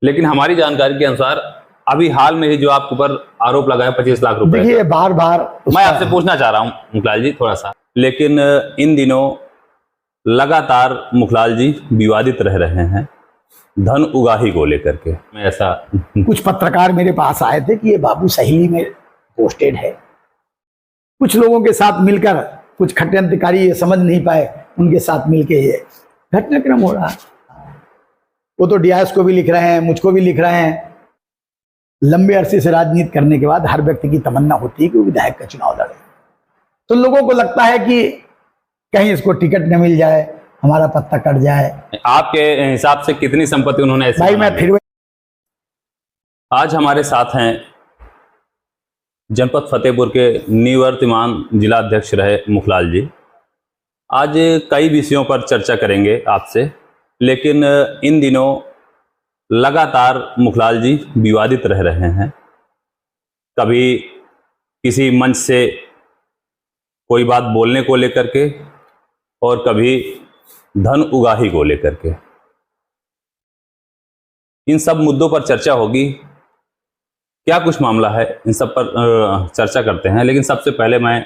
लेकिन हमारी जानकारी के अनुसार अभी हाल में ही जो आपके ऊपर आरोप लगा है 25 लाख रुपए, देखिए बार बार मैं आपसे पूछना चाह रहा हूं मुखलाल जी थोड़ा सा, लेकिन इन दिनों लगातार मुखलाल जी विवादित रह रहे हैं धन उगाही को लेकर के। मैं ऐसा कुछ पत्रकार मेरे पास आए थे कि ये बाबू सहेली में पोस्टेड है, कुछ लोगों के साथ मिलकर कुछ षड्यंत्रकारी ये समझ नहीं पाए, उनके साथ मिलके ये घटनाक्रम हो रहा है। वो तो डीआईएस को भी लिख रहे हैं, मुझको भी लिख रहे हैं। लंबे अरसे से राजनीति करने के बाद हर व्यक्ति की तमन्ना होती है कि वो विधायक का चुनाव लड़े, तो लोगों को लगता है कि कहीं इसको टिकट न मिल जाए, हमारा पत्ता कट जाए। आपके हिसाब से कितनी संपत्ति उन्होंने ऐसे भाई मैं फिर आज हमारे साथ हैं जनपद फतेहपुर के निवर्तमान जिला अध्यक्ष रहे मुखलाल जी। आज कई विषयों पर चर्चा करेंगे आपसे, लेकिन इन दिनों लगातार मुखलाल जी विवादित रह रहे हैं। कभी किसी मंच से कोई बात बोलने को लेकर के और कभी धन उगाही को लेकर के। इन सब मुद्दों पर चर्चा होगी, क्या कुछ मामला है इन सब पर चर्चा करते हैं। लेकिन सबसे पहले मैं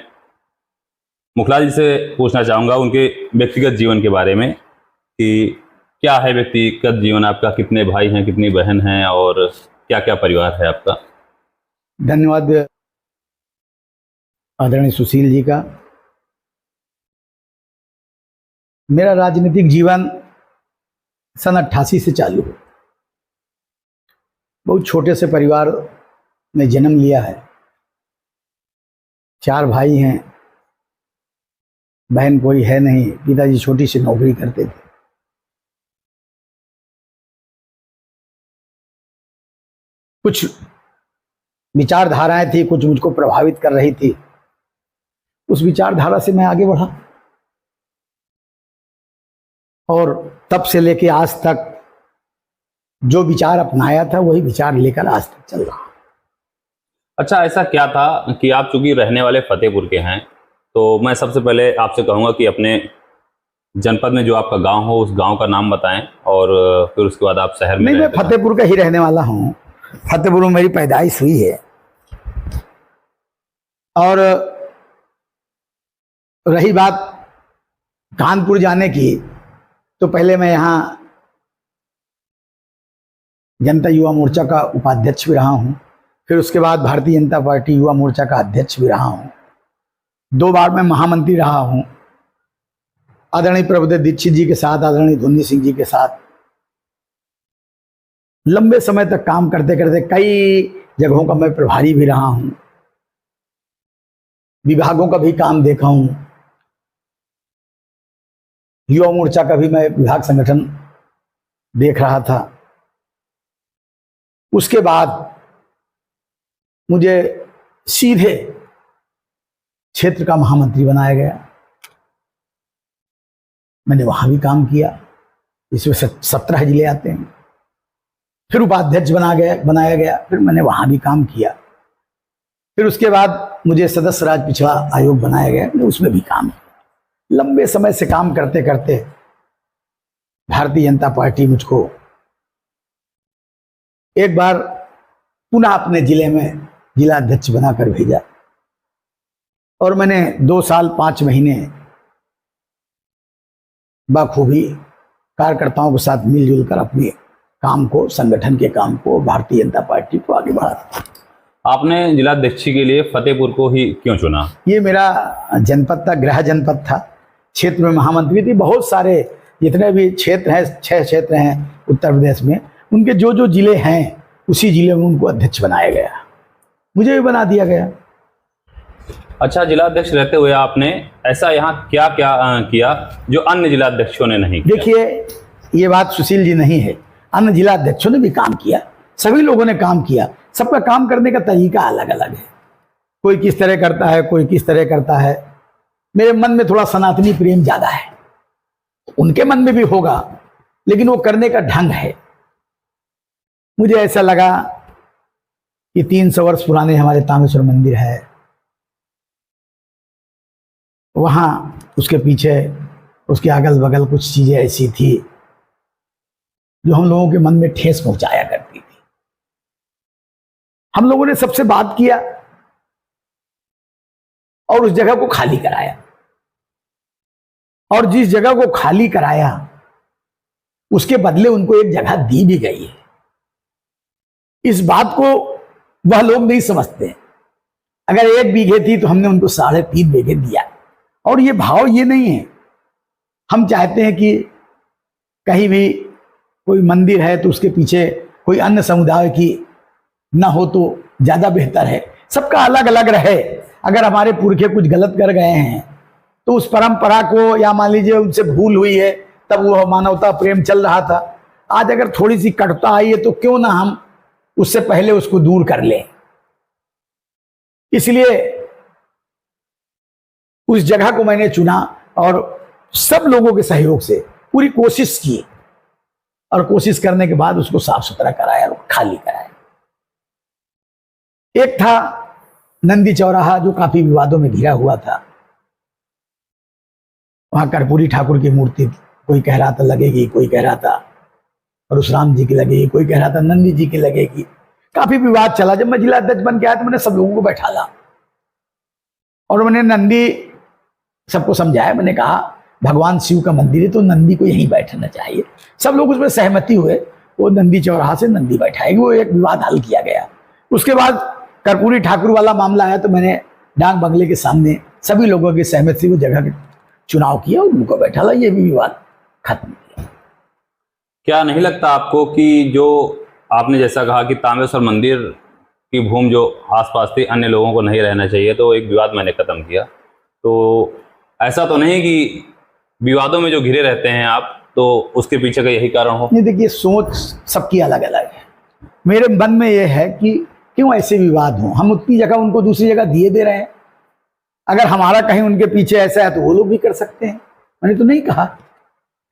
मुखलाल जी से पूछना चाहूँगा उनके व्यक्तिगत जीवन के बारे में कि क्या है व्यक्तिगत जीवन आपका, कितने भाई हैं, कितनी बहन हैं और क्या क्या परिवार है आपका। धन्यवाद आदरणीय सुशील जी का। मेरा राजनीतिक जीवन सन 88 से चालू है। बहुत छोटे से परिवार में जन्म लिया है। 4 भाई हैं, बहन कोई है नहीं। पिताजी छोटी सी नौकरी करते थे। कुछ विचारधाराएं थी, कुछ मुझको प्रभावित कर रही थी। उस विचारधारा से मैं आगे बढ़ा और तब से लेके आज तक जो विचार अपनाया था वही विचार लेकर आज तक चल रहा। अच्छा, ऐसा क्या था कि आप चूंकि रहने वाले फतेहपुर के हैं, तो मैं सबसे पहले आपसे कहूँगा कि अपने जनपद में जो आपका गांव हो उस गांव का नाम बताएं और फिर उसके बाद आप शहर में। नहीं, मैं फतेहपुर का ही रहने वाला हूँ। फतेहपुर में मेरी पैदाइश हुई है। और रही बात कानपुर जाने की, तो पहले मैं यहाँ जनता युवा मोर्चा का उपाध्यक्ष भी रहा हूँ, फिर उसके बाद भारतीय जनता पार्टी युवा मोर्चा का अध्यक्ष भी रहा हूँ। 2 बार मैं महामंत्री रहा हूँ, आदरणीय प्रभुदेव दीक्षित जी के साथ, आदरणीय धुंधी सिंह जी के साथ। लंबे समय तक काम करते करते कई जगहों का मैं प्रभारी भी रहा हूँ, विभागों का भी काम देखा हूँ। युवा मोर्चा का भी मैं विभाग संगठन देख रहा था। उसके बाद मुझे सीधे क्षेत्र का महामंत्री बनाया गया। मैंने वहां भी काम किया, इसमें 17 जिले आते हैं। फिर उपाध्यक्ष बनाया गया, फिर मैंने वहां भी काम किया। फिर उसके बाद मुझे सदस्य राज्य पिछड़ा आयोग बनाया गया, मैंने उसमें भी काम किया। लंबे समय से काम करते करते भारतीय जनता पार्टी मुझको एक बार पुनः अपने जिले में जिला अध्यक्ष बनाकर भेजा और मैंने 2 साल 5 महीने बखूबी कार्यकर्ताओं के साथ मिलजुल कर अपने काम को, संगठन के काम को, भारतीय जनता पार्टी को आगे बढ़ाया। आपने जिलाध्यक्ष के लिए फतेहपुर को ही क्यों चुना? ये मेरा जनपद था, गृह जनपद था। क्षेत्र में महामंत्री थी। बहुत सारे जितने भी क्षेत्र हैं, 6 क्षेत्र हैं उत्तर प्रदेश में, उनके जो जो जिले हैं उसी जिले में उनको अध्यक्ष बनाया गया। मुझे भी बना दिया गया। अच्छा, जिलाध्यक्ष रहते हुए आपने ऐसा यहाँ क्या क्या किया जो अन्य जिलाध्यक्षों ने नहीं किया? देखिए, ये बात सुशील जी नहीं है, अन्य जिलाध्यक्षों ने भी काम किया, सभी लोगों ने काम किया। सबका काम करने का तरीका अलग अलग है। कोई किस तरह करता है, कोई किस तरह करता है। मेरे मन में थोड़ा सनातनी प्रेम ज्यादा है, उनके मन में भी होगा, लेकिन वो करने का ढंग है। मुझे ऐसा लगा कि 300 वर्ष पुराने हमारे तामेश्वर मंदिर है, वहां उसके पीछे, उसके अगल बगल कुछ चीजें ऐसी थी जो हम लोगों के मन में ठेस पहुंचाया करती। हम लोगों ने सबसे बात किया और उस जगह को खाली कराया, और जिस जगह को खाली कराया उसके बदले उनको एक जगह दी भी गई है। इस बात को वह लोग नहीं समझते। अगर 1 बीघे थी तो हमने उनको 3.5 बीघे दिया। और ये भाव ये नहीं है, हम चाहते हैं कि कहीं भी कोई मंदिर है तो उसके पीछे कोई अन्य समुदाय की ना हो तो ज्यादा बेहतर है, सबका अलग अलग रहे। अगर हमारे पुरखे कुछ गलत कर गए हैं तो उस परंपरा को, या मान लीजिए उनसे भूल हुई है, तब वो मानवता प्रेम चल रहा था, आज अगर थोड़ी सी कटुता आई है तो क्यों ना हम उससे पहले उसको दूर कर लें। इसलिए उस जगह को मैंने चुना और सब लोगों के सहयोग से पूरी कोशिश की, और कोशिश करने के बाद उसको साफ सुथरा कराया और खाली कराया। एक था नंदी चौराहा जो काफी विवादों में घिरा हुआ था। वहां कर्पूरी ठाकुर की मूर्ति कोई कह रहा था लगेगी, कोई कह रहा था परशुराम जी की लगेगी, कोई कह रहा था नंदी जी की लगेगी। काफी विवाद चला। जब मैं जिला अध्यक्ष बन के आया तो मैंने सब लोगों को बैठाला और मैंने नंदी सबको समझाया। मैंने कहा भगवान शिव का मंदिर है तो नंदी को यहीं बैठना चाहिए। सब लोग उसमें सहमति हुए, वो नंदी चौराहा से नंदी बैठाएगी। वो एक विवाद हल किया गया। उसके बाद कर्पूरी ठाकुर वाला मामला आया तो मैंने डाक बंगले के सामने सभी लोगों की सहमति से वो जगह के चुनाव किया और उनको बैठाला। ये भी विवाद खत्म किया। क्या नहीं लगता आपको कि जो आपने जैसा कहा कि तामेश्वर मंदिर की भूमि जो आसपास थी अन्य लोगों को नहीं रहना चाहिए, तो एक विवाद मैंने खत्म किया, तो ऐसा तो नहीं कि विवादों में जो घिरे रहते हैं आप, तो उसके पीछे का यही कारण हो? नहीं, देखिए सोच सबकी अलग अलग है। मेरे मन में यह है कि क्यों ऐसे विवाद हों। हम उतनी जगह उनको दूसरी जगह दिए दे रहे हैं। अगर हमारा कहीं उनके पीछे ऐसा है तो वो लोग भी कर सकते हैं। मैंने तो नहीं कहा,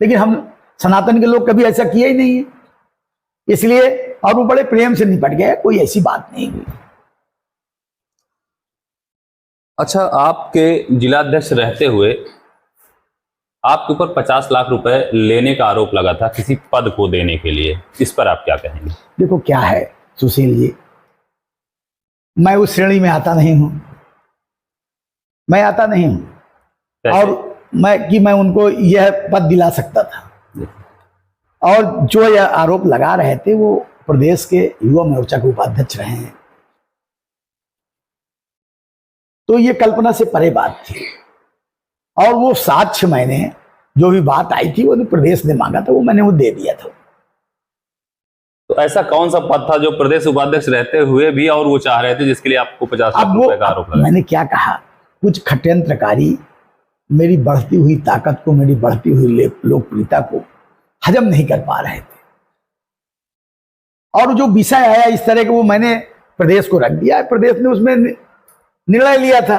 लेकिन हम सनातन के लोग कभी ऐसा किया ही नहीं है, इसलिए और वो बड़े प्रेम से निपट गए, कोई ऐसी बात नहीं हुई। अच्छा, आपके जिलाध्यक्ष रहते हुए आपके ऊपर 50 लाख रुपए लेने का आरोप लगा था किसी पद को देने के लिए, इस पर आप क्या कहेंगे? देखो क्या है सुशील जी, मैं उस श्रेणी में आता नहीं हूं। मैं आता नहीं हूं कैसे? और मैं उनको यह पद दिला सकता था। और जो यह आरोप लगा रहे थे वो प्रदेश के युवा मोर्चा के उपाध्यक्ष रहे हैं, तो ये कल्पना से परे बात थी। और वो साक्ष्य मैंने जो भी बात आई थी वो तो प्रदेश ने मांगा था, वो मैंने वो दे दिया था। तो ऐसा कौन सा पद था जो प्रदेश उपाध्यक्ष रहते हुए भी और वो चाह रहे थे, जिसके लिए आपको 50 लाख रुपए का आरोप लगा? मैंने क्या कहा, कुछ षड्यंत्रकारी मेरी बढ़ती हुई ताकत को, मेरी बढ़ती हुई लोकप्रियता को हजम नहीं कर पा रहे थे। और जो विषय आया इस तरह के, वो मैंने प्रदेश को रख दिया। प्रदेश ने उसमें निर्णय लिया था,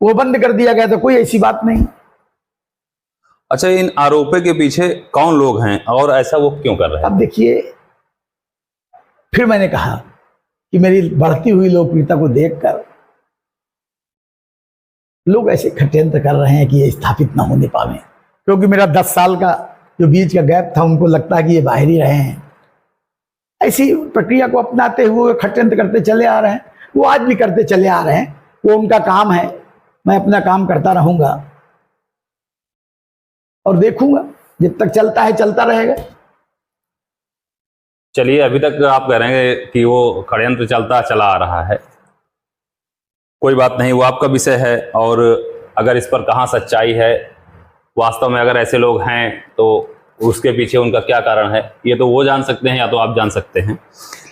वो बंद कर दिया गया था, कोई ऐसी बात नहीं। अच्छा, इन आरोपों के पीछे कौन लोग हैं और ऐसा वो क्यों कर रहे हैं? अब देखिए, फिर मैंने कहा कि मेरी बढ़ती हुई लोकप्रियता को देखकर लोग ऐसे षड्यंत्र कर रहे हैं कि ये स्थापित ना होने पावे, क्योंकि मेरा 10 साल का जो बीच का गैप था, उनको लगता है कि ये बाहर ही रहे हैं। ऐसी प्रक्रिया को अपनाते हुए षड्यंत्र करते चले आ रहे हैं। वो आज भी करते चले आ रहे हैं, वो उनका काम है। मैं अपना काम करता रहूंगा और देखूंगा, जब तक चलता है चलता रहेगा। चलिए, अभी तक आप कह रहे हैं कि वो षड्यंत्र चलता चला आ रहा है, कोई बात नहीं, वो आपका विषय है। और अगर इस पर कहाँ सच्चाई है, वास्तव में अगर ऐसे लोग हैं तो उसके पीछे उनका क्या कारण है, ये तो वो जान सकते हैं या तो आप जान सकते हैं।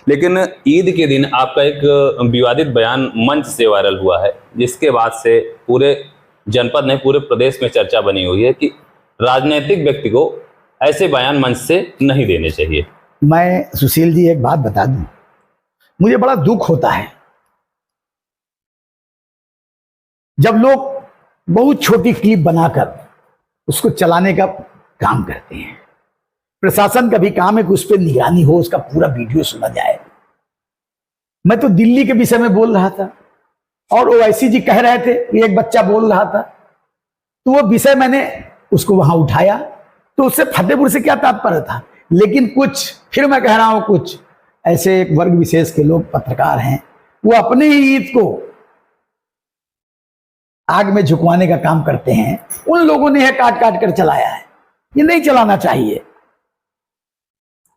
लेकिन ईद के दिन आपका एक विवादित बयान मंच से वायरल हुआ है, जिसके बाद से पूरे जनपद में, पूरे प्रदेश में चर्चा बनी हुई है कि राजनीतिक व्यक्ति को ऐसे बयान मंच से नहीं देने चाहिए। मैं सुशील जी एक बात बता दूं, मुझे बड़ा दुख होता है जब लोग बहुत छोटी क्लिप बनाकर उसको चलाने का काम करते हैं। प्रशासन का भी काम है कि उस पर निगरानी हो, उसका पूरा वीडियो सुना जाए। मैं तो दिल्ली के विषय में बोल रहा था और ओवैसी जी कह रहे थे कि एक बच्चा बोल रहा था, तो वो विषय मैंने उसको वहां उठाया। तो उससे फतेहपुर से क्या तात्पर्य था, लेकिन कुछ, फिर मैं कह रहा हूं, कुछ ऐसे एक वर्ग विशेष के लोग पत्रकार हैं, वो अपने ही ईद को आग में झुकवाने का काम करते हैं। उन लोगों ने यह काट काट कर चलाया है, ये नहीं चलाना चाहिए।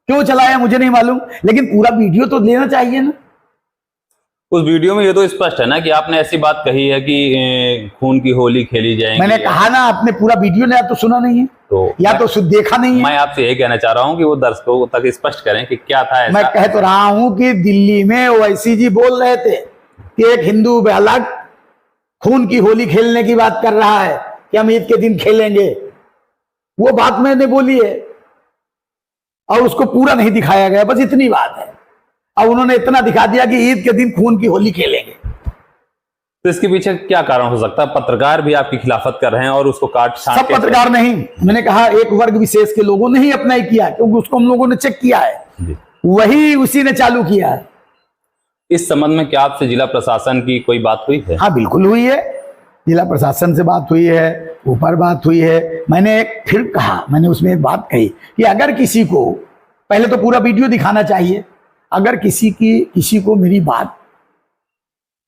क्यों चलाया मुझे नहीं मालूम, लेकिन पूरा वीडियो तो लेना चाहिए ना। उस वीडियो में ये तो स्पष्ट है ना कि आपने ऐसी बात कही है कि खून की होली खेली जाएगी। मैंने कहा ना, आपने पूरा वीडियो ने या तो सुना नहीं है या तो देखा नहीं है। मैं आपसे यही कहना चाह रहा हूं कि वो दर्शकों तक स्पष्ट करें कि क्या था ऐसा। मैं कह तो रहा हूं कि दिल्ली में ओवैसी जी बोल रहे थे कि एक हिंदू बालक खून की होली खेलने की बात कर रहा है कि हम ईद के दिन खेलेंगे। वो बात मैंने बोली है और उसको पूरा नहीं दिखाया गया, बस इतनी बात है। अब उन्होंने इतना दिखा दिया कि ईद के दिन खून की होली खेलेंगे। तो इसके पीछे क्या कारण हो सकता है? पत्रकार भी आपकी खिलाफत कर रहे हैं और उसको काट छांट सब पत्रकार नहीं, मैंने कहा एक वर्ग विशेष के लोगों ने ही अप्लाई किया, क्योंकि उसको हम लोगों ने चेक किया है, वही उसी ने चालू किया है। इस संबंध में क्या आपसे जिला प्रशासन की कोई बात हुई है? हाँ बिल्कुल हुई है, जिला प्रशासन से बात हुई है, ऊपर बात हुई है। मैंने फिर कहा, मैंने उसमें एक बात कही कि अगर किसी को, पहले तो पूरा वीडियो दिखाना चाहिए, अगर किसी को मेरी बात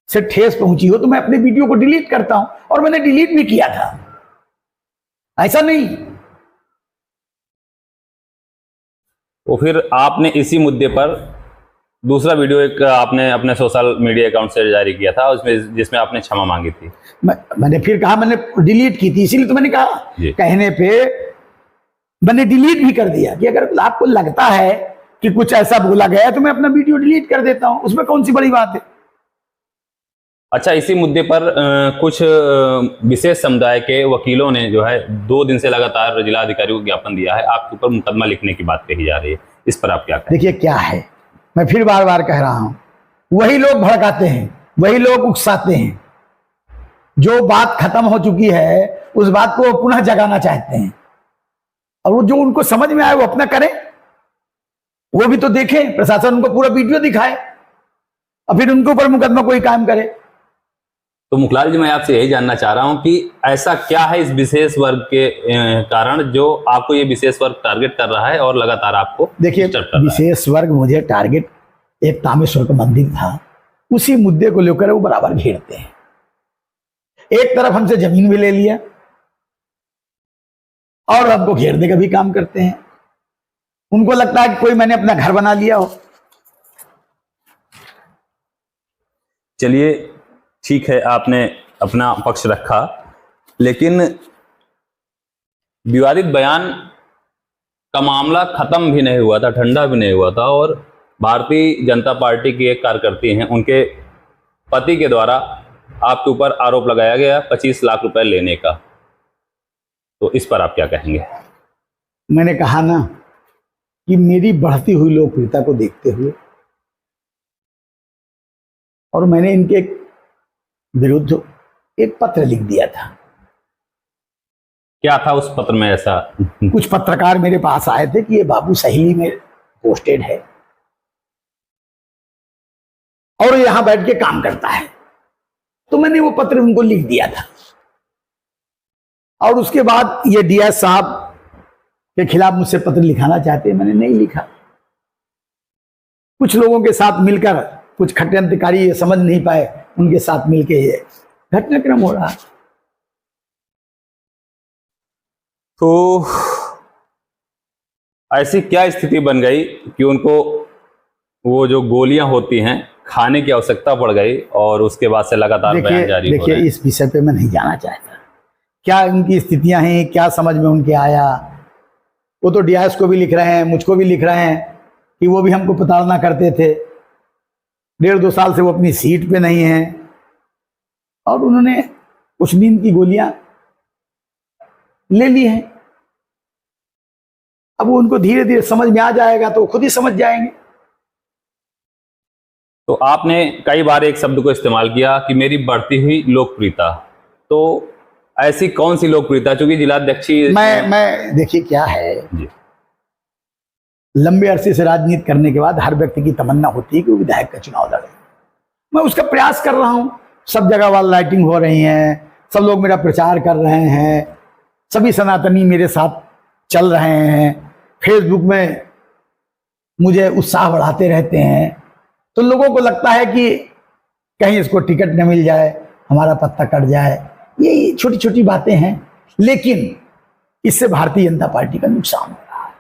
से ठेस पहुंची हो तो मैं अपने वीडियो को डिलीट करता हूं, और मैंने डिलीट भी किया था, ऐसा नहीं। तो फिर आपने इसी मुद्दे पर दूसरा वीडियो एक आपने अपने सोशल मीडिया अकाउंट से जारी किया था, उसमें जिसमें आपने क्षमा मांगी थी। मैंने फिर कहा, मैंने डिलीट की थी, इसीलिए तो मैंने कहा, कहने पे मैंने डिलीट भी कर दिया कि अगर आपको लगता है कि कुछ ऐसा बोला गया है तो मैं अपना वीडियो डिलीट कर देता हूं, उसमें कौन सी बड़ी बात है। अच्छा, इसी मुद्दे पर कुछ विशेष समुदाय के वकीलों ने जो है 2 दिन से लगातार जिलाधिकारी को ज्ञापन दिया है, आपके ऊपर मुकदमा लिखने की बात कही जा रही है, इस पर आप क्या कहें? देखिए क्या है, मैं फिर बार बार कह रहा हूं, वही लोग भड़काते हैं, वही लोग उकसाते हैं। जो बात खत्म हो चुकी है उस बात को पुनः जगाना चाहते हैं, और वो जो उनको समझ में आए वो अपना करें, वो भी तो देखें, प्रशासन उनको पूरा वीडियो दिखाए और फिर उनके ऊपर मुकदमा कोई काम करे। तो मुखलाल जी, मैं आपसे यही जानना चाह रहा हूं कि ऐसा क्या है इस विशेष वर्ग के कारण जो आपको ये विशेष वर्ग टारगेट कर रहा है और लगातार आपको? देखिए, विशेष वर्ग मुझे टारगेट, एक तामेश्वर का मंदिर था, उसी मुद्दे को लेकर वो बराबर घेरते हैं। एक तरफ हमसे जमीन भी ले लिया और हमको घेरने का भी काम करते हैं। उनको लगता है कि कोई मैंने अपना घर बना लिया हो। चलिए ठीक है, आपने अपना पक्ष रखा, लेकिन विवादित बयान का मामला खत्म भी नहीं हुआ था, ठंडा भी नहीं हुआ था, और भारतीय जनता पार्टी की एक कार्यकर्ती हैं, उनके पति के द्वारा आपके ऊपर आरोप लगाया गया 25 लाख रुपए लेने का। तो इस पर आप क्या कहेंगे? मैंने कहा ना कि मेरी बढ़ती हुई लोकप्रियता को देखते हुए और मैंने इनके विरुद्ध एक पत्र लिख दिया था। क्या था उस पत्र में ऐसा? कुछ पत्रकार मेरे पास आए थे कि ये बाबू सहेली में पोस्टेड है और यहां बैठ के काम करता है, तो मैंने वो पत्र उनको लिख दिया था। और उसके बाद ये डीएस साहब के खिलाफ मुझसे पत्र लिखाना चाहते हैं, मैंने नहीं लिखा। कुछ लोगों के साथ मिलकर, कुछ षड्यंत्रकारी ये समझ नहीं पाए, उनके साथ मिलकर ये घटनाक्रम हो रहा। तो ऐसी क्या स्थिति बन गई कि उनको वो जो गोलियां होती हैं खाने की आवश्यकता पड़ गई और उसके बाद से लगातार बयान जारी हो रहे हैं? देखिए, इस विषय पे मैं नहीं जाना चाहता क्या उनकी स्थितियां हैं, क्या समझ में उनके आया। वो तो डीएस को भी लिख रहे हैं, मुझको भी लिख रहे हैं कि वो भी हमको प्रताड़ना करते थे, 1.5-2 साल से वो अपनी सीट पे नहीं है और उन्होंने कुछ नींद की गोलियां ले ली हैं। अब वो उनको धीरे धीरे समझ में आ जाएगा तो खुद ही समझ जाएंगे। तो आपने कई बार एक शब्द को इस्तेमाल किया कि मेरी बढ़ती हुई लोकप्रियता, तो ऐसी कौन सी लोकप्रियता? चूंकि जिलाध्यक्ष मैं देखिए क्या है जी, लंबे अरसे से राजनीति करने के बाद हर व्यक्ति की तमन्ना होती है कि वो विधायक का चुनाव लड़े। मैं उसका प्रयास कर रहा हूं, सब जगह वाल लाइटिंग हो रही है, सब लोग मेरा प्रचार कर रहे हैं, सभी सनातनी मेरे साथ चल रहे हैं, फेसबुक में मुझे उत्साह बढ़ाते रहते हैं, तो लोगों को लगता है कि कहीं इसको टिकट न मिल जाए, हमारा पत्ता कट जाए। ये छोटी छोटी बातें हैं, लेकिन इससे भारतीय जनता पार्टी का नुकसान हो रहा है।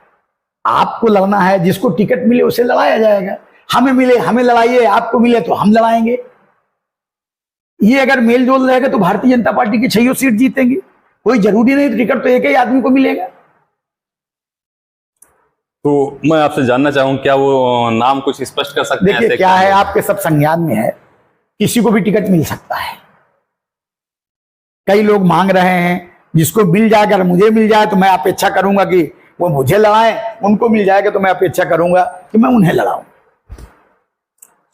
आपको लड़ना है, जिसको टिकट मिले उसे लड़ाया जाएगा। हमें मिले हमें लड़ाइए, आपको मिले तो हम लड़ाएंगे। ये अगर मेल जोल रहेगा तो भारतीय जनता पार्टी की 6 सीट जीतेंगे। कोई जरूरी नहीं टिकट तो एक ही आदमी को मिलेगा। तो मैं आपसे जानना चाहूँ, क्या वो नाम कुछ स्पष्ट कर सकते हैं? देखिए क्या है, आपके सब संज्ञान में है, किसी को भी टिकट मिल सकता है। कई लोग मांग रहे हैं, जिसको मिल जाएगा, अगर मुझे मिल जाए तो मैं अपेक्षा करूंगा कि वो मुझे लड़ाएं, उनको मिल जाएगा तो मैं अपेक्षा करूंगा कि मैं उन्हें लड़ाऊं।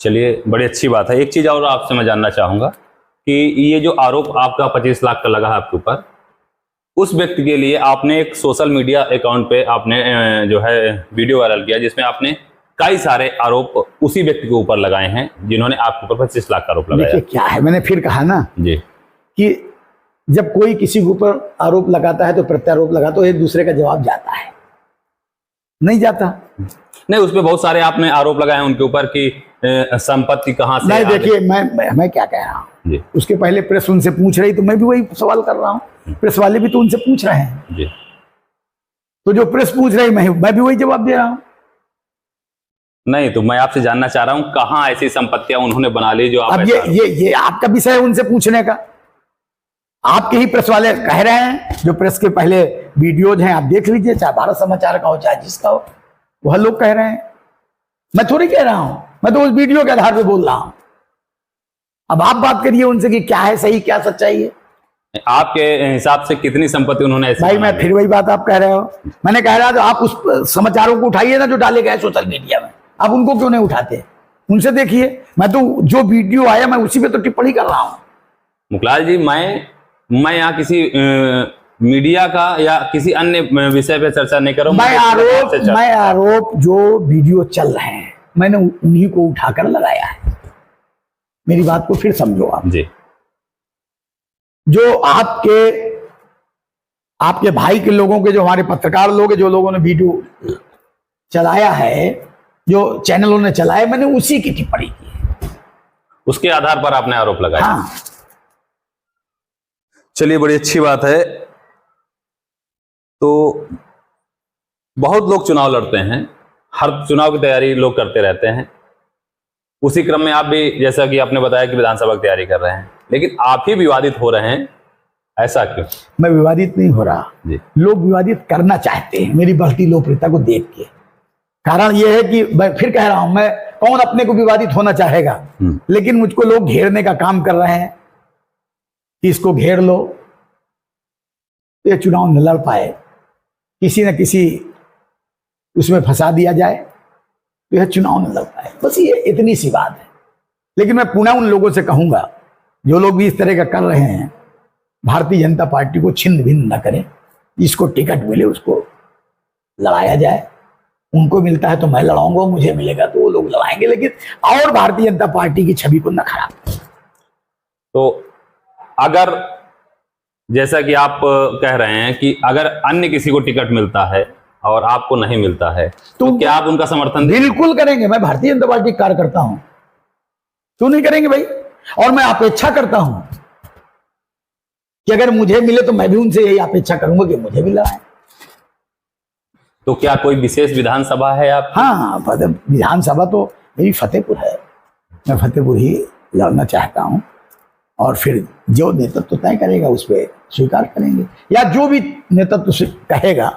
चलिए, बड़ी अच्छी बात है। एक चीज और आपसे मैं जानना चाहूंगा कि ये जो आरोप आपका 25 लाख का लगा है आपके ऊपर, उस व्यक्ति के लिए आपने एक सोशल मीडिया अकाउंट पे आपने जो है वीडियो वायरल किया, जिसमें आपने कई सारे आरोप उसी व्यक्ति के ऊपर लगाए हैं जिन्होंने आपके ऊपर 25 लाख का आरोप लगाया। देखिए क्या है, मैंने फिर कहा ना जी कि जब कोई किसी के ऊपर आरोप लगाता है तो प्रत्यारोप लगाता है, एक दूसरे का जवाब जाता है, नहीं जाता। नहीं, उसमें बहुत सारे आपने आरोप लगाए हैं उनके ऊपर कि संपत्ति कहाँ से। नहीं देखिए, मैं क्या कह रहा हूँ, उसके पहले प्रेस उनसे पूछ रही, तो मैं भी वही सवाल कर रहा हूँ। प्रेस वाले भी तो उनसे पूछ रहे हैं जी। तो जो प्रेस पूछ रही मैं भी वही जवाब दे रहा हूँ। नहीं, तो मैं आपसे जानना चाह रहा हूँ, कहाँ ऐसी संपत्तियां उन्होंने बना ली जो आप अब ये आपका विषय है उनसे पूछने का। आपके ही प्रेस वाले कह रहे हैं, जो प्रेस के पहले वीडियोज हैं आप देख लीजिए, चाहे भारत समाचार का हो चाहे जिसका हो, वह लोग कह रहे हैं। मैं थोड़ी कह रहा हूं, मैं तो उस वीडियो के आधार पे बोल रहा हूं। अब आप बात करिए उनसे कि क्या है सही, क्या सच्चाई है। आपके हिसाब से कितनी संपत्ति उन्होंने ऐसी भाई मैं फिर वही बात आप कह रहे हो। मैंने कह रहा था आप उस समाचारों को उठाइए ना जो डाले गए सोशल मीडिया में, आप उनको क्यों नहीं उठाते, उनसे देखिए। मैं तो जो वीडियो आया मैं उसी पे तो टिप्पणी कर रहा हूं। मुखलाल जी, मैं यहाँ किसी मीडिया का या किसी अन्य विषय पे चर्चा नहीं कर रहा हूँ। मैं आरोप जो वीडियो चल रहे हैं मैंने उन्हीं को उठाकर लगाया है। मेरी बात को फिर समझो आप जी। जो आपके भाई के लोगों के, जो हमारे पत्रकार लोग हैं, जो लोगों ने वीडियो चलाया है, जो चैनलों ने चलाया, मैंने उसी की टिप्पणी की है। उसके आधार पर आपने आरोप लगाया। हाँ। चलिए, बड़ी अच्छी बात है। तो बहुत लोग चुनाव लड़ते हैं, हर चुनाव की तैयारी लोग करते रहते हैं। उसी क्रम में आप भी, जैसा कि आपने बताया कि विधानसभा की तैयारी कर रहे हैं, लेकिन आप ही विवादित हो रहे हैं, ऐसा क्यों? मैं विवादित नहीं हो रहा जी। लोग विवादित करना चाहते हैं मेरी बढ़ती लोकप्रियता को देख के। कारण यह है कि मैं फिर कह रहा हूं, मैं कौन अपने को विवादित होना चाहेगा, लेकिन मुझको लोग घेरने का काम कर रहे हैं कि इसको घेर लो, ये चुनाव न लड़ पाए, किसी न किसी उसमें फंसा दिया जाए तो यह चुनाव न लड़ पाए। बस ये इतनी सी बात है। लेकिन मैं पुनः उन लोगों से कहूंगा जो लोग भी इस तरह का कर रहे हैं, भारतीय जनता पार्टी को छिन्न भिन्न न करें। जिसको टिकट मिले उसको लड़ाया जाए। उनको मिलता है तो मैं लड़ाऊंगा, मुझे मिलेगा तो वो लोग लड़ाएंगे, लेकिन और भारतीय जनता पार्टी की छवि को न खराब करें। तो अगर, जैसा कि आप कह रहे हैं कि अगर अन्य किसी को टिकट मिलता है और आपको नहीं मिलता है, तो क्या आप उनका समर्थन? बिल्कुल करेंगे। मैं भारतीय जनता पार्टी का कार्यकर्ता हूं, क्यों नहीं करेंगे भाई। और मैं अपेक्षा करता हूं कि अगर मुझे मिले तो मैं भी उनसे यही अपेक्षा करूंगा कि मुझे भी लड़ाएं। तो क्या कोई विशेष विधानसभा है आप? हाँ, विधानसभा तो मेरी फतेहपुर है। मैं फतेहपुर ही लड़ना चाहता हूं, और फिर जो नेतृत्व तय करेगा उस पर स्वीकार करेंगे, या जो भी नेतृत्व से कहेगा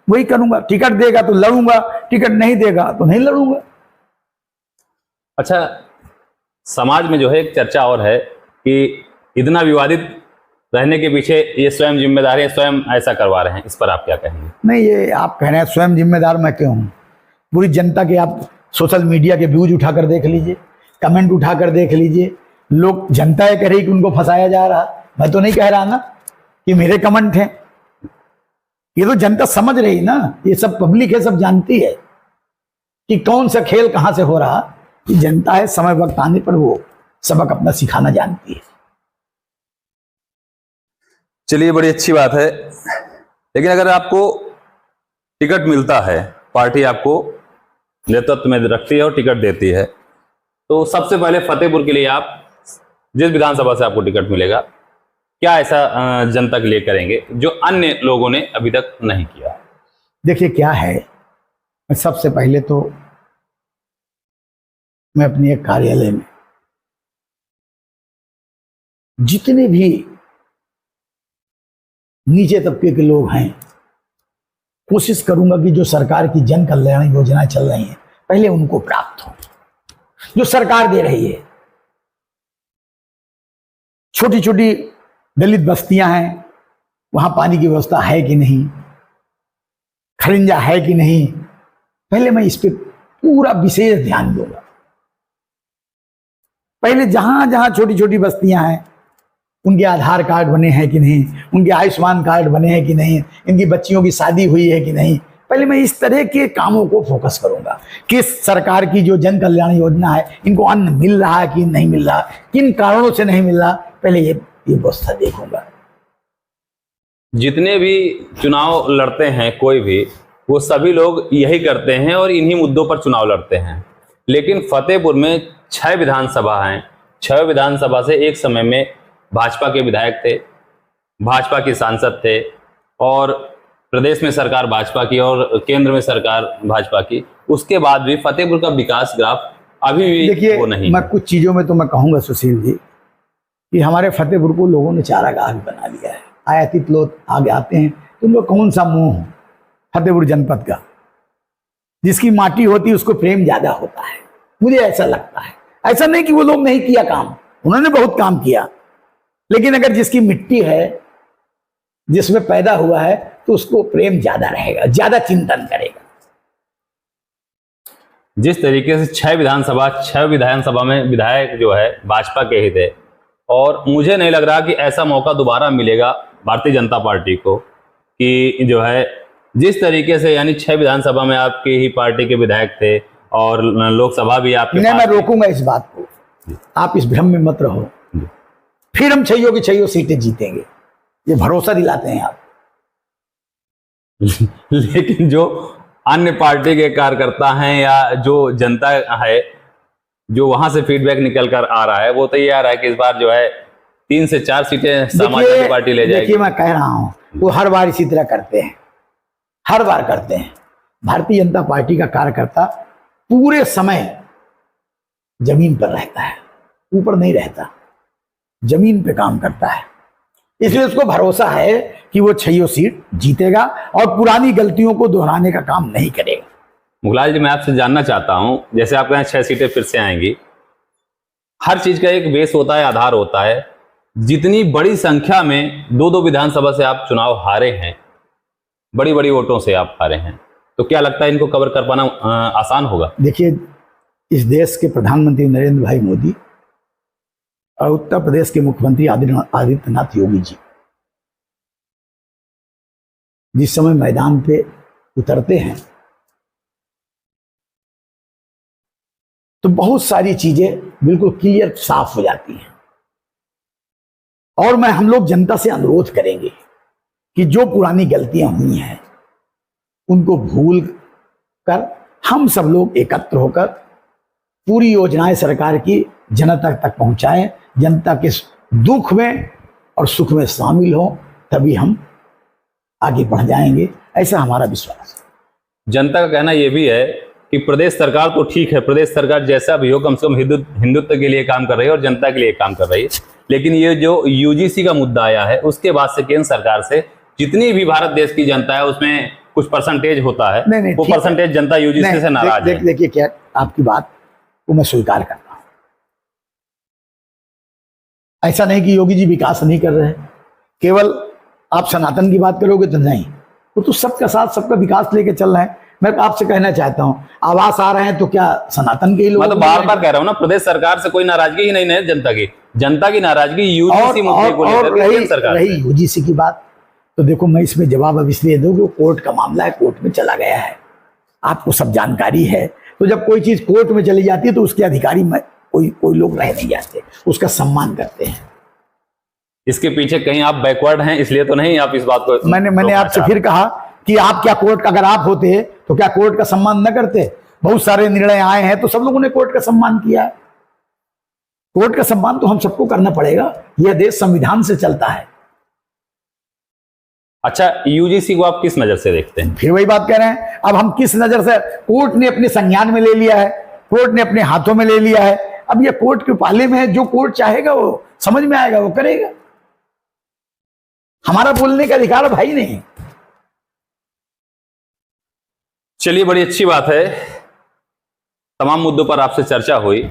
वही करूंगा। टिकट देगा तो लड़ूंगा, टिकट नहीं देगा तो नहीं लड़ूंगा। अच्छा, समाज में जो है एक चर्चा और है कि इतना विवादित रहने के पीछे ये स्वयं जिम्मेदार है, स्वयं ऐसा करवा रहे हैं। इस पर आप क्या कहेंगे? नहीं, ये आप कह रहे हैं स्वयं जिम्मेदार, मैं क्यों हूं? पूरी जनता के आप सोशल मीडिया के व्यूज उठाकर देख लीजिए, कमेंट उठाकर देख लीजिए। लोग, जनता ये कह रही कि उनको फंसाया जा रहा। मैं तो नहीं कह रहा ना कि मेरे कमेंट हैं, ये तो जनता समझ रही ना। ये सब पब्लिक है, सब जानती है कि कौन सा खेल कहां से हो रहा। कि जनता है, समय वक्त आने पर वो सबक अपना सिखाना जानती है। चलिए, बड़ी अच्छी बात है। लेकिन अगर आपको टिकट मिलता है, पार्टी आपको नेतृत्व में रखती है और टिकट देती है। तो सबसे पहले फतेहपुर के लिए आप जिस विधानसभा से आपको टिकट मिलेगा, क्या ऐसा जनता के लिए करेंगे जो अन्य लोगों ने अभी तक नहीं किया? देखिए क्या है, मैं सबसे पहले तो मैं अपने एक कार्यालय में जितने भी नीचे तबके के लोग हैं, कोशिश करूंगा कि जो सरकार की जन कल्याण योजना चल रही है पहले उनको प्राप्त हो, जो सरकार दे रही है। छोटी छोटी दलित बस्तियां हैं, वहां पानी की व्यवस्था है कि नहीं, खरिंजा है कि नहीं, पहले मैं इस पे पूरा विशेष ध्यान दूंगा। पहले जहां जहां छोटी छोटी बस्तियां हैं उनके आधार कार्ड बने हैं कि नहीं, उनके आयुष्मान कार्ड बने हैं कि नहीं, इनकी बच्चियों की शादी हुई है कि नहीं, पहले मैं इस तरह के कामों को फोकस करूंगा। किस सरकार की जो जन कल्याण योजना है, इनको अन्न मिल रहा है कि नहीं मिल रहा, किन कारणों से नहीं मिल रहा, पहले ये व्यवस्था देखूंगा। जितने भी चुनाव लड़ते हैं कोई भी, वो सभी लोग यही करते हैं और इन्हीं मुद्दों पर चुनाव लड़ते हैं। लेकिन फतेहपुर में 6 विधानसभा हैं। 6 विधानसभा से एक समय में भाजपा के विधायक थे, भाजपा के सांसद थे, और प्रदेश में सरकार भाजपा की और केंद्र में सरकार भाजपा की। उसके बाद भी फतेहपुर का विकास ग्राफ अभी भी देखिए, वो नहीं। मैं कुछ चीजों में तो मैं कहूंगा सुशील जी कि हमारे फतेहपुर को लोगों ने चारागाह बना लिया है। आयातित लोग आगे आते हैं तो उनको कौन सा मोह हो फतेहपुर जनपद का, जिसकी माटी होती है उसको प्रेम ज्यादा होता है, मुझे ऐसा लगता है। ऐसा नहीं कि वो लोग नहीं किया काम, उन्होंने बहुत काम किया, लेकिन अगर जिसकी मिट्टी है, जिसमें पैदा हुआ है, तो उसको प्रेम ज्यादा रहेगा, ज्यादा चिंतन करेगा। जिस तरीके से 6 विधानसभा में विधायक जो है भाजपा के ही थे, और मुझे नहीं लग रहा कि ऐसा मौका दोबारा मिलेगा भारतीय जनता पार्टी को कि जो है जिस तरीके से, यानी 6 विधानसभा में आपकी ही पार्टी के विधायक थे और लोकसभा भी आपके नहीं, मैं रोकूंगा इस बात को, आप इस भ्रम में मत रहो। फिर हम 6 की 6 सीटें जीतेंगे, ये भरोसा दिलाते हैं आप। लेकिन जो अन्य पार्टी के कार्यकर्ता हैं या जो जनता है, जो वहां से फीडबैक निकल कर आ रहा है, वो तो ये आ रहा है कि इस बार जो है 3 से 4 सीटें समाजवादी पार्टी ले जाएगी। देखिए, मैं कह रहा हूं, वो हर बार इसी तरह करते हैं, हर बार करते हैं। भारतीय जनता पार्टी का कार्यकर्ता पूरे समय जमीन पर रहता है, ऊपर नहीं रहता, जमीन पे काम करता है, इसलिए उसको भरोसा है कि वो 6 सीट जीतेगा और पुरानी गलतियों को दोहराने का काम नहीं करेगा। मुखलाल जी, मैं आपसे जानना चाहता हूं, जैसे आपके यहाँ 6 सीटें फिर से आएंगी, हर चीज का एक बेस होता है, आधार होता है। जितनी बड़ी संख्या में 2-2 विधानसभा से आप चुनाव हारे हैं, बड़ी बड़ी वोटों से आप हारे हैं, तो क्या लगता है इनको कवर कर पाना आसान होगा? देखिए, इस देश के प्रधानमंत्री नरेंद्र भाई मोदी और उत्तर प्रदेश के मुख्यमंत्री आदित्यनाथ योगी जी जिस समय मैदान पे उतरते हैं तो बहुत सारी चीजें बिल्कुल क्लियर, साफ हो जाती हैं। और हम लोग जनता से अनुरोध करेंगे कि जो पुरानी गलतियां हुई हैं उनको भूल कर हम सब लोग एकत्र होकर पूरी योजनाएं सरकार की जनता तक पहुंचाएं, जनता के दुख में और सुख में शामिल हो, तभी हम आगे बढ़ जाएंगे, ऐसा हमारा विश्वास है। जनता का कहना यह भी है कि प्रदेश सरकार तो ठीक है, प्रदेश सरकार जैसा भी हो, कम से कम हिंदुत्व के लिए काम कर रही है और जनता के लिए काम कर रही है। लेकिन ये जो यूजीसी का मुद्दा आया है, उसके बाद से केंद्र सरकार से जितनी भी भारत देश की जनता है उसमें कुछ परसेंटेज होता है, नहीं, वो परसेंटेज जनता यूजीसी से नाराज है। देखिए, क्या आपकी बात को मैं स्वीकार करता हूं। ऐसा नहीं कि योगी जी विकास नहीं कर रहे हैं, केवल आप सनातन की बात करोगे तो नहीं, वो तो सबका साथ सबका विकास लेके चल रहे हैं। मैं आपसे कहना चाहता हूं, आवास आ रहे हैं तो क्या सनातन के ही लोग? मैं तो बार बार कह रहा हूं ना, प्रदेश सरकार से कोई नाराजगी ही नहीं है जनता की नाराजगी यूजीसी मुद्दे को लेकर रही यूजीसी की बात, तो देखो, मैं इसमें जवाब अब इसलिए दूं कि कोर्ट का मामला है, कोर्ट में चला गया है, आपको सब जानकारी है। तो जब कोई चीज कोर्ट में चली जाती है तो उसके अधिकारी में कोई लोग रह नहीं जाते, उसका सम्मान करते हैं। इसके पीछे कहीं आप बैकवर्ड हैं, इसलिए तो नहीं आप इस बात को? मैंने आपसे फिर कहा कि आप क्या कोर्ट, अगर आप होते तो क्या कोर्ट का सम्मान न करते? बहुत सारे निर्णय आए हैं तो सब लोगों ने कोर्ट का सम्मान किया है। कोर्ट का सम्मान तो हम सबको करना पड़ेगा, यह देश संविधान से चलता है। अच्छा, यूजीसी को आप किस नजर से देखते हैं? फिर वही बात कह रहे हैं, अब हम किस नजर से, कोर्ट ने अपने संज्ञान में ले लिया है, कोर्ट ने अपने हाथों में ले लिया है, अब ये कोर्ट के पाले में है, जो कोर्ट चाहेगा वो समझ में आएगा वो करेगा, हमारा बोलने का अधिकार भाई नहीं। चलिए, बड़ी अच्छी बात है, तमाम मुद्दों पर आपसे चर्चा हुई,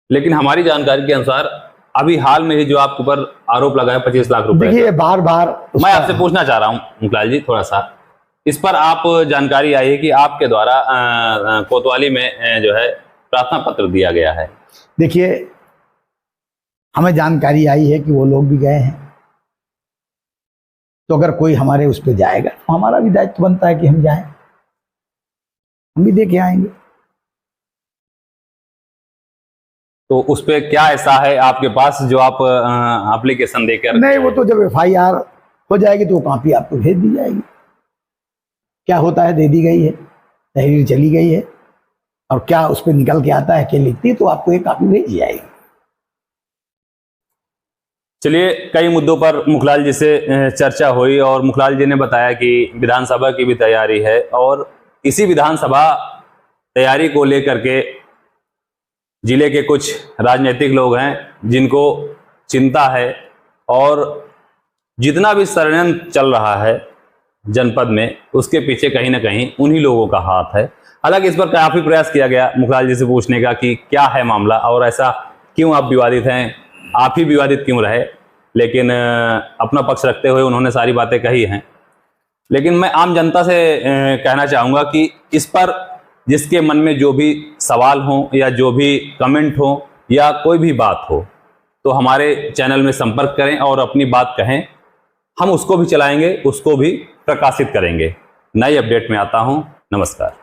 लेकिन हमारी जानकारी के अनुसार अभी हाल में ही जो आपके ऊपर आरोप लगा है 25 लाख रुपए, देखिए बार बार मैं आपसे पूछना चाह रहा हूं मुखलाल जी, थोड़ा सा इस पर आप जानकारी आई है कि आपके द्वारा कोतवाली में जो है प्रार्थना पत्र दिया गया है। देखिए, हमें जानकारी आई है कि वो लोग भी गए हैं, तो अगर कोई हमारे उस पर जाएगा तो हमारा भी दायित्व बनता है कि हम जाएं, हम भी देखे आएंगे। तो उस पे क्या ऐसा है आपके पास जो आप एप्लीकेशन देकर? नहीं, वो तो जब FIR हो जाएगी तो वो कॉपी आपको भेज दी जाएगी। क्या होता है, दे दी गई है, तहरीर चली गई है, और क्या उस पर निकल के आता है, क्या लिखती है, तो आपको एक कॉपी भेजी जाएगी। चलिए, कई मुद्दों पर मुखलाल जी से चर्चा हुई और मुखलाल जी ने बताया कि विधानसभा की भी तैयारी है और इसी विधानसभा तैयारी को लेकर के जिले के कुछ राजनीतिक लोग हैं जिनको चिंता है, और जितना भी षड्यंत्र चल रहा है जनपद में उसके पीछे कहीं ना कहीं उन्हीं लोगों का हाथ है। हालांकि इस पर काफ़ी प्रयास किया गया मुखलाल जी से पूछने का कि क्या है मामला और ऐसा क्यों आप विवादित हैं, आप ही विवादित क्यों रहे, लेकिन अपना पक्ष रखते हुए उन्होंने सारी बातें कही हैं। लेकिन मैं आम जनता से कहना चाहूँगा कि इस पर जिसके मन में जो भी सवाल हो या जो भी कमेंट हो या कोई भी बात हो तो हमारे चैनल में संपर्क करें और अपनी बात कहें, हम उसको भी चलाएंगे, उसको भी प्रकाशित करेंगे। नई अपडेट में आता हूं, नमस्कार।